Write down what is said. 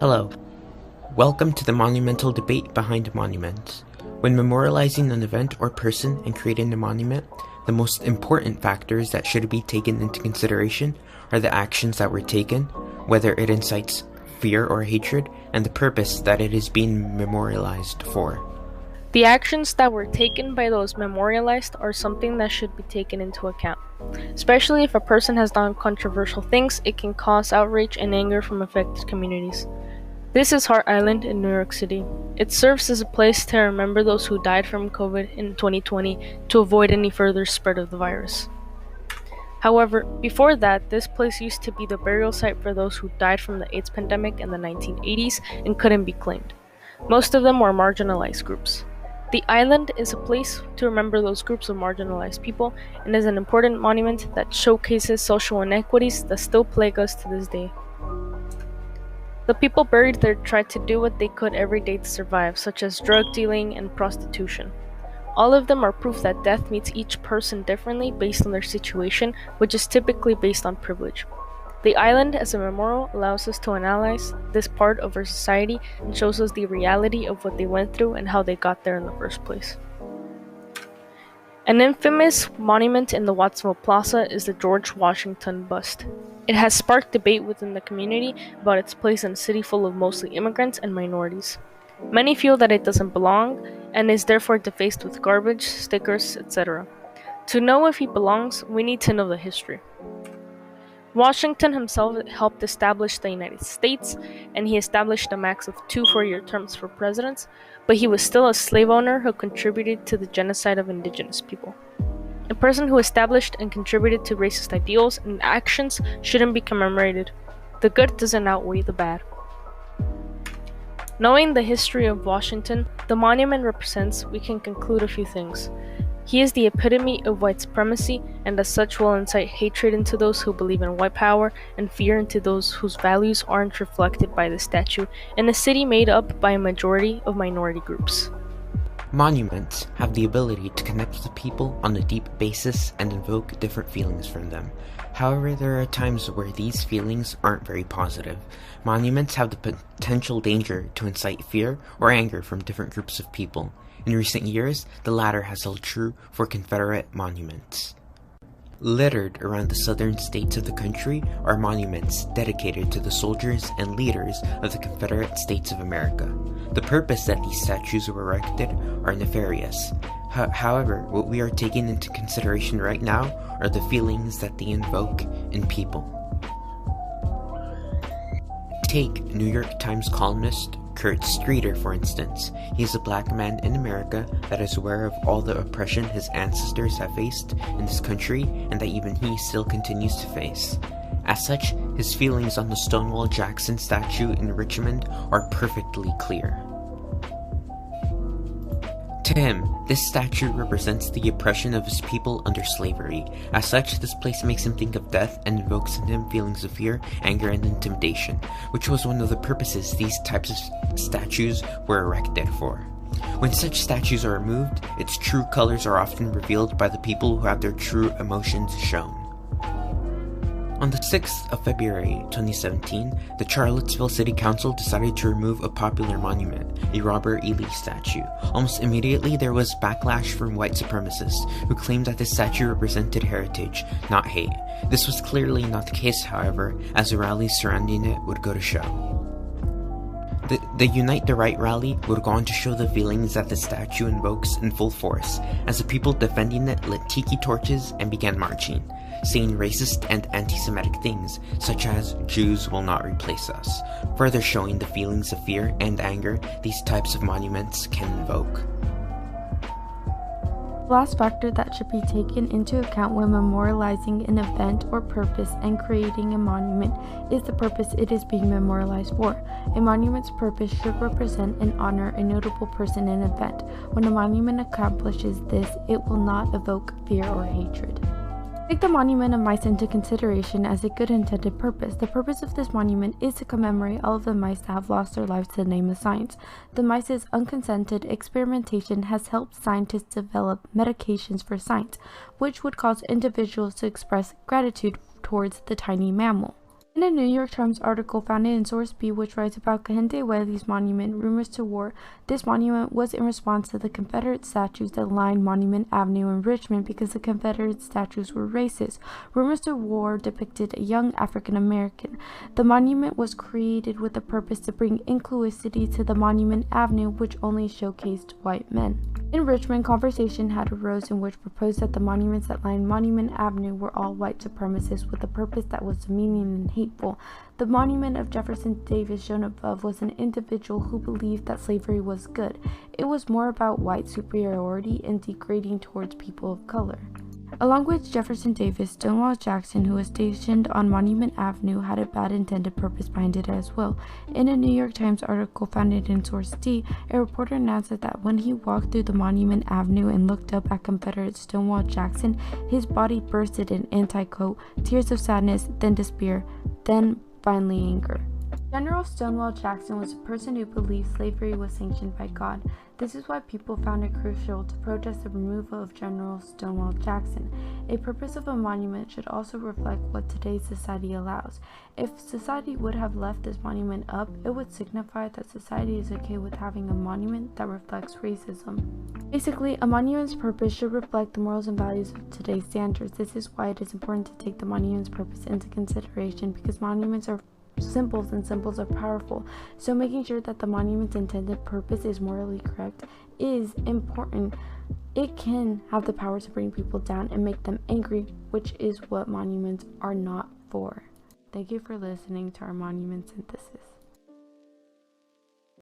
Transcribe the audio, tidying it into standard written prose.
Hello. Welcome to the monumental debate behind monuments. When memorializing an event or person and creating a monument, the most important factors that should be taken into consideration are the actions that were taken, whether it incites fear or hatred, and the purpose that it is being memorialized for. The actions that were taken by those memorialized are something that should be taken into account. Especially if a person has done controversial things, it can cause outrage and anger from affected communities. This is Hart Island in New York City. It serves as a place to remember those who died from COVID in 2020 to avoid any further spread of the virus. However, before that, this place used to be the burial site for those who died from the AIDS pandemic in the 1980s and couldn't be claimed. Most of them were marginalized groups. The island is a place to remember those groups of marginalized people and is an important monument that showcases social inequities that still plague us to this day. The people buried there tried to do what they could every day to survive, such as drug dealing and prostitution. All of them are proof that death meets each person differently based on their situation, which is typically based on privilege. The island as a memorial allows us to analyze this part of our society and shows us the reality of what they went through and how they got there in the first place. An infamous monument in the Watsonville Plaza is the George Washington bust. It has sparked debate within the community about its place in a city full of mostly immigrants and minorities. Many feel that it doesn't belong and is therefore defaced with garbage, stickers, etc. To know if he belongs, we need to know the history. Washington himself helped establish the United States, and he established a max of 2 four-year terms for presidents, but he was still a slave owner who contributed to the genocide of indigenous people. A person who established and contributed to racist ideals and actions shouldn't be commemorated. The good doesn't outweigh the bad. Knowing the history of Washington, the monument represents, we can conclude a few things. He is the epitome of white supremacy, and as such will incite hatred into those who believe in white power and fear into those whose values aren't reflected by the statue in a city made up by a majority of minority groups. Monuments have the ability to connect with people on a deep basis and invoke different feelings from them. However, there are times where these feelings aren't very positive. Monuments have the potential danger to incite fear or anger from different groups of people. In recent years, the latter has held true for Confederate monuments. Littered around the southern states of the country are monuments dedicated to the soldiers and leaders of the Confederate States of America. The purpose that these statues were erected are nefarious. However, what we are taking into consideration right now are the feelings that they invoke in people. Take New York Times columnist Kurt Streeter, for instance. He is a black man in America that is aware of all the oppression his ancestors have faced in this country and that even he still continues to face. As such, his feelings on the Stonewall Jackson statue in Richmond are perfectly clear. To him, this statue represents the oppression of his people under slavery. As such, this place makes him think of death and invokes in him feelings of fear, anger, and intimidation, which was one of the purposes these types of statues were erected for. When such statues are removed, its true colors are often revealed by the people who have their true emotions shown. On the 6th of February 2017, the Charlottesville City Council decided to remove a popular monument, a Robert E. Lee statue. Almost immediately, there was backlash from white supremacists who claimed that this statue represented heritage, not hate. This was clearly not the case, however, as the rallies surrounding it would go to show. The Unite the Right rally would go on to show the feelings that the statue invokes in full force, as the people defending it lit tiki torches and began marching, saying racist and anti-Semitic things, such as Jews will not replace us, further showing the feelings of fear and anger these types of monuments can invoke. The last factor that should be taken into account when memorializing an event or purpose and creating a monument is the purpose it is being memorialized for. A monument's purpose should represent and honor a notable person and event. When a monument accomplishes this, it will not evoke fear or hatred. Take the monument of mice into consideration as a good intended purpose. The purpose of this monument is to commemorate all of the mice that have lost their lives to the name of science. The mice's unconsented experimentation has helped scientists develop medications for science, which would cause individuals to express gratitude towards the tiny mammal. In a New York Times article found in Source B, which writes about Kehinde Wiley's monument, Rumors to War, this monument was in response to the Confederate statues that lined Monument Avenue in Richmond because the Confederate statues were racist. Rumors to War depicted a young African American. The monument was created with the purpose to bring inclusivity to the Monument Avenue, which only showcased white men. In Richmond, conversation had arose in which proposed that the monuments that lined Monument Avenue were all white supremacists with a purpose that was demeaning and hateful. The monument of Jefferson Davis shown above was an individual who believed that slavery was good. It was more about white superiority and degrading towards people of color. Along with Jefferson Davis, Stonewall Jackson, who was stationed on Monument Avenue, had a bad intended purpose behind it as well. In a New York Times article found in Source D, a reporter announced that when he walked through the Monument Avenue and looked up at Confederate Stonewall Jackson, his body bursted in anti-quote, tears of sadness, then despair, then finally anger. General Stonewall Jackson was a person who believed slavery was sanctioned by God. This is why people found it crucial to protest the removal of General Stonewall Jackson. A purpose of a monument should also reflect what today's society allows. If society would have left this monument up, it would signify that society is okay with having a monument that reflects racism. Basically, a monument's purpose should reflect the morals and values of today's standards. This is why it is important to take the monument's purpose into consideration, because monuments are symbols and symbols are powerful. So making sure that the monument's intended purpose is morally correct is important. It can have the power to bring people down and make them angry, which is what monuments are not for. Thank you for listening to our monument synthesis.